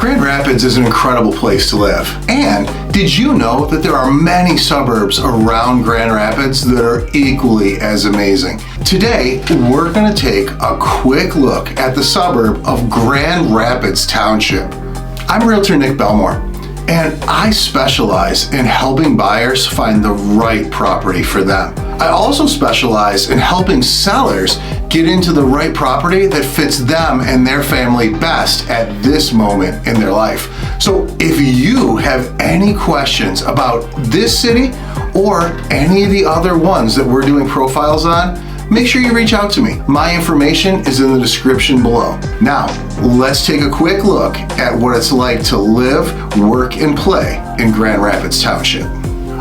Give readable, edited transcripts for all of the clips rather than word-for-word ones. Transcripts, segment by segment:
Grand Rapids is an incredible place to live. And did you know that there are many suburbs around Grand Rapids that are equally as amazing? Today, we're going to take a quick look at the suburb of Grand Rapids Township. I'm Realtor Nick Belmore, and I specialize in helping buyers find the right property for them. I also specialize in helping sellers get into the right property that fits them and their family best at this moment in their life. So if you have any questions about this city or any of the other ones that we're doing profiles on, make sure you reach out to me. My information is in the description below. Now, let's take a quick look at what it's like to live, work, and play in Grand Rapids Township.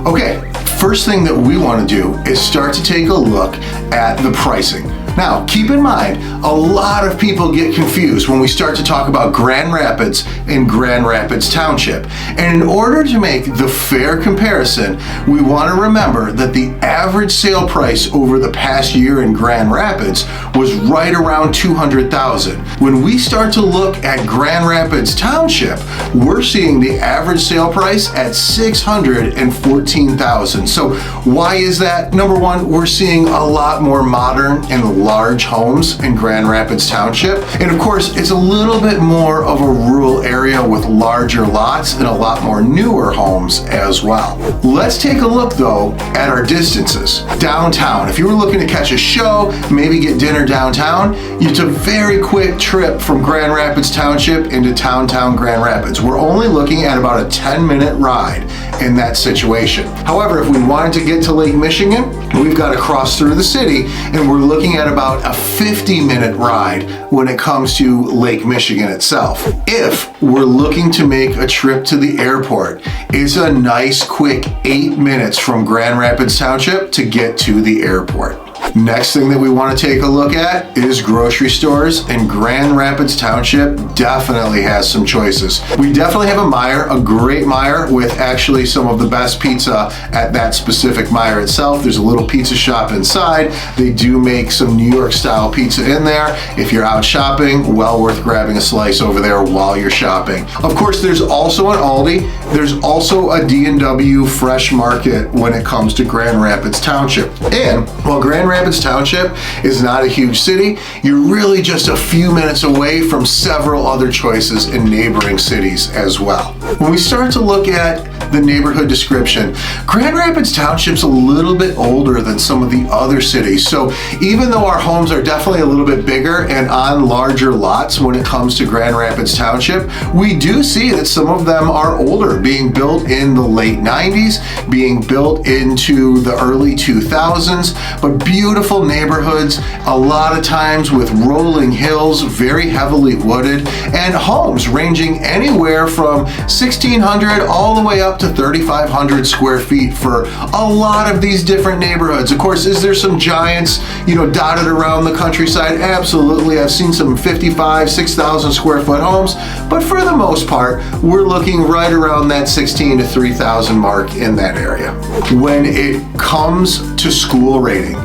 Okay, first thing that we want to do is start to take a look at the pricing. Now, keep in mind, a lot of people get confused when we start to talk about Grand Rapids and Grand Rapids Township. And in order to make the fair comparison, we want to remember that the average sale price over the past year in Grand Rapids was right around $200,000. When we start to look at Grand Rapids Township, we're seeing the average sale price at $614,000. So why is that? Number one, we're seeing a lot more modern and large homes in Grand Rapids Township. And of course, it's a little bit more of a rural area with larger lots and a lot more newer homes as well. Let's take a look though at our distances. Downtown, if you were looking to catch a show, maybe get dinner downtown, it's a very quick trip from Grand Rapids Township into downtown Grand Rapids. We're only looking at about a 10-minute ride in that situation. However, if we wanted to get to Lake Michigan, we've got to cross through the city, and we're looking at about a 50-minute ride when it comes to Lake Michigan itself. If we're looking to make a trip to the airport, it's a nice quick 8 minutes from Grand Rapids Township to get to the airport. Next thing that we want to take a look at is grocery stores, and Grand Rapids Township definitely has some choices. We definitely have a Meijer, a great Meijer with actually some of the best pizza at that specific Meijer itself. There's a little pizza shop inside. They do make some New York style pizza in there. If you're out shopping, well worth grabbing a slice over there while you're shopping. Of course, there's also an Aldi. There's also a D&W Fresh Market when it comes to Grand Rapids Township. And while Grand Rapids Township is not a huge city, you're really just a few minutes away from several other choices in neighboring cities as well. When we start to look at the neighborhood description, Grand Rapids Township's a little bit older than some of the other cities. So even though our homes are definitely a little bit bigger and on larger lots when it comes to Grand Rapids Township, we do see that some of them are older, being built in the late 90s, being built into the early 2000s, but beautiful neighborhoods, a lot of times with rolling hills, very heavily wooded, and homes ranging anywhere from 1,600 all the way up to 3,500 square feet for a lot of these different neighborhoods. Of course, is there some giants, dotted around the countryside? Absolutely. I've seen some 55, 6,000 square foot homes, but for the most part, we're looking right around that 16 to 3,000 mark in that area. When it comes to school rating,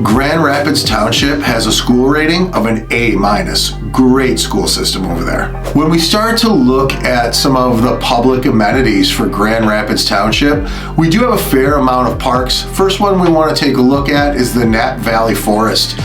Grand Rapids Township has a school rating of an A-. Great school system over there. When we start to look at some of the public amenities for Grand Rapids Township, we do have a fair amount of parks. First one we want to take a look at is the Nap Valley Forest.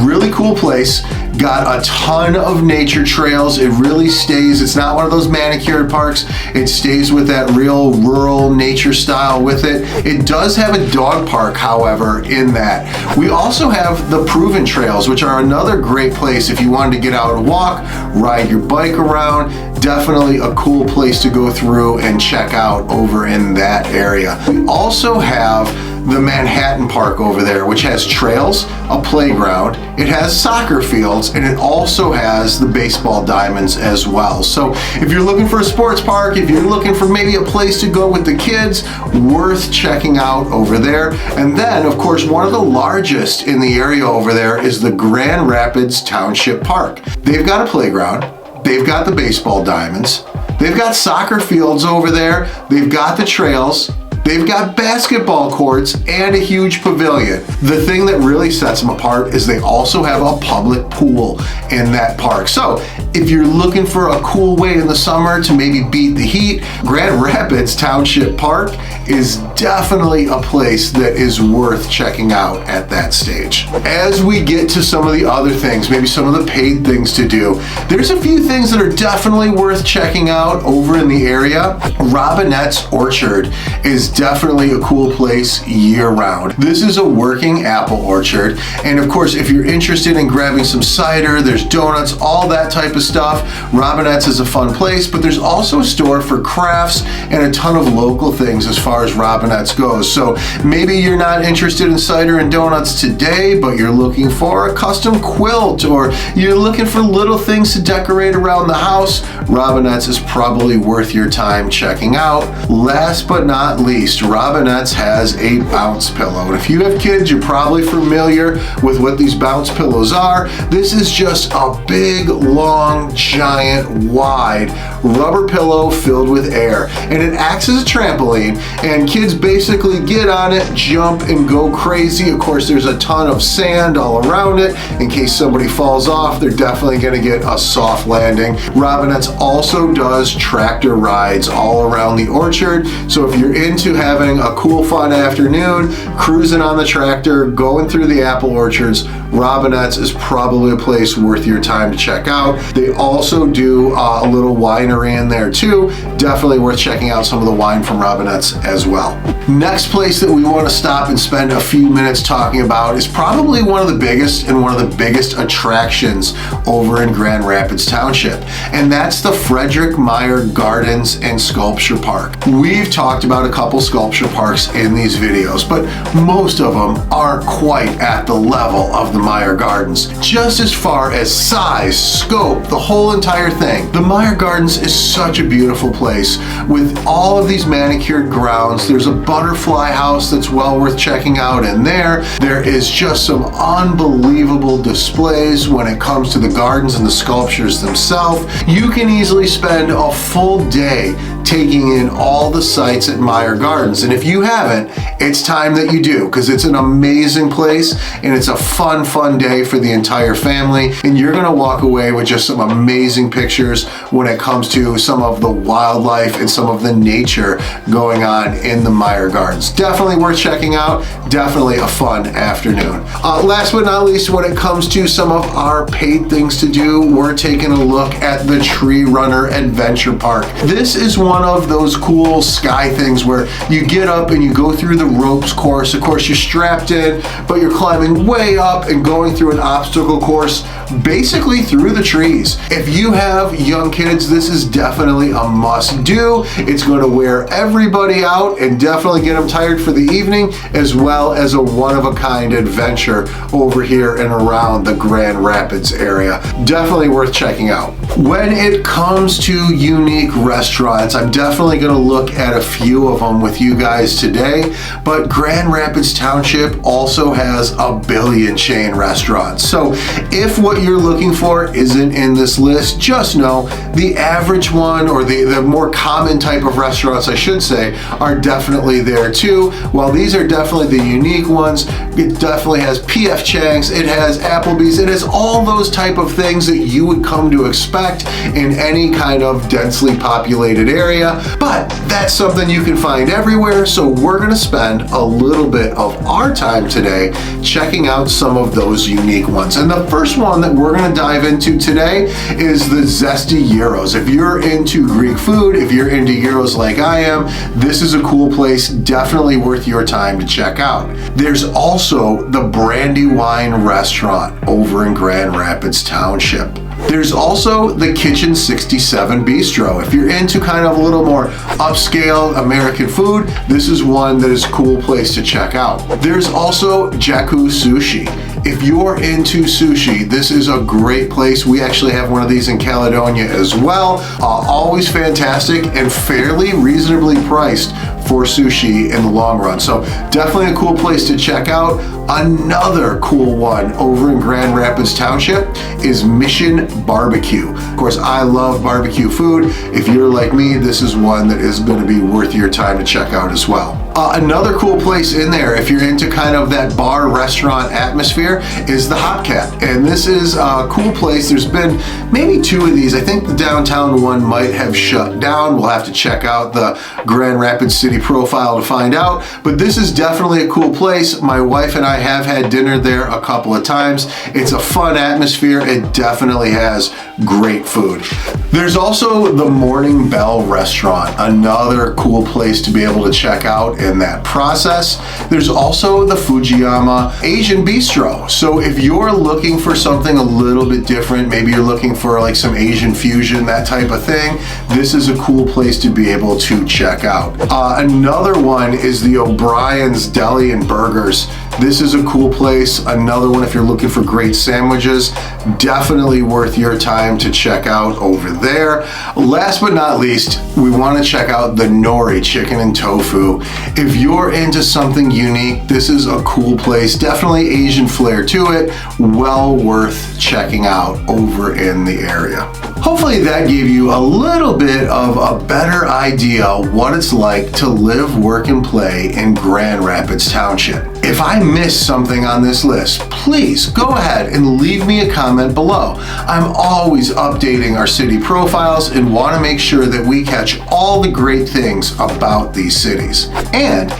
Really cool place. Got a ton of nature trails. It really stays, it's not one of those manicured parks. It stays with that real rural nature style with it. It does have a dog park, however, in that. We also have the Proven Trails, which are another great place if you wanted to get out and walk, ride your bike around. Definitely a cool place to go through and check out over in that area. We also have the Manhattan Park over there, which has trails, a playground, it has soccer fields, and it also has the baseball diamonds as well. So if you're looking for a sports park, if you're looking for maybe a place to go with the kids, worth checking out over there. And then, of course, one of the largest in the area over there is the Grand Rapids Township Park. They've got a playground, they've got the baseball diamonds, they've got soccer fields over there, they've got the trails, They've got basketball courts and a huge pavilion. The thing that really sets them apart is they also have a public pool in that park. So if you're looking for a cool way in the summer to maybe beat the heat, Grand Rapids Township Park is definitely a place that is worth checking out at that stage. As we get to some of the other things, maybe some of the paid things to do, there's a few things that are definitely worth checking out over in the area. Robinette's Orchard is definitely a cool place year-round. This is a working apple orchard, and of course, if you're interested in grabbing some cider, there's donuts, all that type of stuff, Robinette's is a fun place, but there's also a store for crafts and a ton of local things as far as Robinette's goes. So maybe you're not interested in cider and donuts today, but you're looking for a custom quilt, or you're looking for little things to decorate around the house, Robinette's is probably worth your time checking out. Last but not least, Robinette's has a bounce pillow. And if you have kids, you're probably familiar with what these bounce pillows are. This is just a big, long, giant, wide rubber pillow filled with air. And it acts as a trampoline, and kids basically get on it, jump, and go crazy. Of course, there's a ton of sand all around it. In case somebody falls off, they're definitely gonna get a soft landing. Robinette's also does tractor rides all around the orchard. So if you're into having a cool, fun afternoon, cruising on the tractor, going through the apple orchards, Robinette's is probably a place worth your time to check out. They also do a little winery in there too. Definitely worth checking out some of the wine from Robinette's as well. Next place that we want to stop and spend a few minutes talking about is probably one of the biggest and one of the biggest attractions over in Grand Rapids Township, and that's the Frederick Meyer Gardens and Sculpture Park. We've talked about a couple sculpture parks in these videos, but most of them aren't quite at the level of the Meyer Gardens. Just as far as size, scope, the whole entire thing, the Meyer Gardens is such a beautiful place with all of these manicured grounds. There's a butterfly house that's well worth checking out in there. There is just some unbelievable displays when it comes to the gardens and the sculptures themselves. You can easily spend a full day taking in all the sights at Meyer Gardens, and if you haven't, it's time that you do, because it's an amazing place and it's a fun day for the entire family, and you're gonna walk away with just some amazing pictures when it comes to some of the wildlife and some of the nature going on in the Meyer Gardens. Definitely worth checking out, definitely a fun afternoon. Last but not least, when it comes to some of our paid things to do, we're taking a look at the Tree Runner Adventure Park. This is one of those cool sky things where you get up and you go through the ropes course. Of course, you're strapped in, but you're climbing way up and going through an obstacle course basically through the trees. If you have young kids, this is definitely a must do. It's going to wear everybody out and definitely get them tired for the evening, as well as a one-of-a-kind adventure over here and around the Grand Rapids area. Definitely worth checking out. When it comes to unique restaurants, I'm definitely going to look at a few of them with you guys today, but Grand Rapids Township also has a billion chain restaurants. So if what you're looking for isn't in this list, just know the average one, or the more common type of restaurants, I should say, are definitely there too. While these are definitely the unique ones, it definitely has P.F. Chang's, it has Applebee's, it has all those type of things that you would come to expect in any kind of densely populated area, but that's something you can find everywhere. So we're going to spend a little bit of our time today checking out some of those unique ones. And the first one that we're going to dive into today is the Zesty Gyros. If you're into Greek food, if you're into gyros like I am, this is a cool place, definitely worth your time to check out. There's also the Brandywine Restaurant over in Grand Rapids Township. There's also the Kitchen 67 Bistro. If you're into kind of a little more upscale American food, this is one that is a cool place to check out. There's also Jaku Sushi. If you're into sushi, this is a great place. We actually have one of these in Caledonia as well. Always fantastic and fairly reasonably priced for sushi in the long run. So definitely a cool place to check out. Another cool one over in Grand Rapids Township is Mission Barbecue. Of course, I love barbecue food. If you're like me, this is one that is going to be worth your time to check out as well. Another cool place in there, if you're into kind of that bar restaurant atmosphere, is the Hot Cat. And this is a cool place. There's been maybe 2 of these. I think the downtown one might have shut down. We'll have to check out the Grand Rapids city profile to find out. But this is definitely a cool place. My wife and I have had dinner there a couple of times. It's a fun atmosphere. It definitely has great food. There's also the Morning Bell restaurant, another cool place to be able to check out in that process. There's also the Fujiyama Asian Bistro. So if you're looking for something a little bit different, maybe you're looking for like some Asian fusion, that type of thing, this is a cool place to be able to check out. Another one is the O'Brien's Deli and Burgers. This is a cool place. Another one if you're looking for great sandwiches, definitely worth your time to check out over there. Last but not least, we want to check out the Nori Chicken and Tofu. If you're into something unique, this is a cool place. Definitely Asian flair to it. Well worth checking out over in the area. Hopefully that gave you a little bit of a better idea what it's like to live, work, and play in Grand Rapids Township. If I missed something on this list, please go ahead and leave me a comment below. I'm always updating our city profiles and want to make sure that we catch all the great things about these cities. And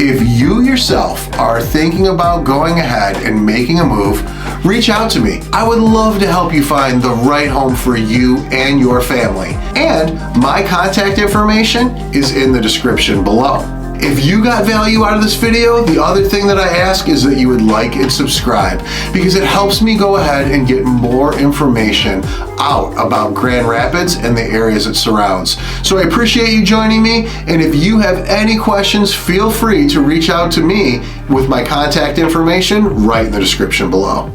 if you yourself are thinking about going ahead and making a move, reach out to me. I would love to help you find the right home for you and your family. And my contact information is in the description below. If you got value out of this video, the other thing that I ask is that you would like and subscribe, because it helps me go ahead and get more information out about Grand Rapids and the areas it surrounds. So I appreciate you joining me, and if you have any questions, feel free to reach out to me with my contact information right in the description below.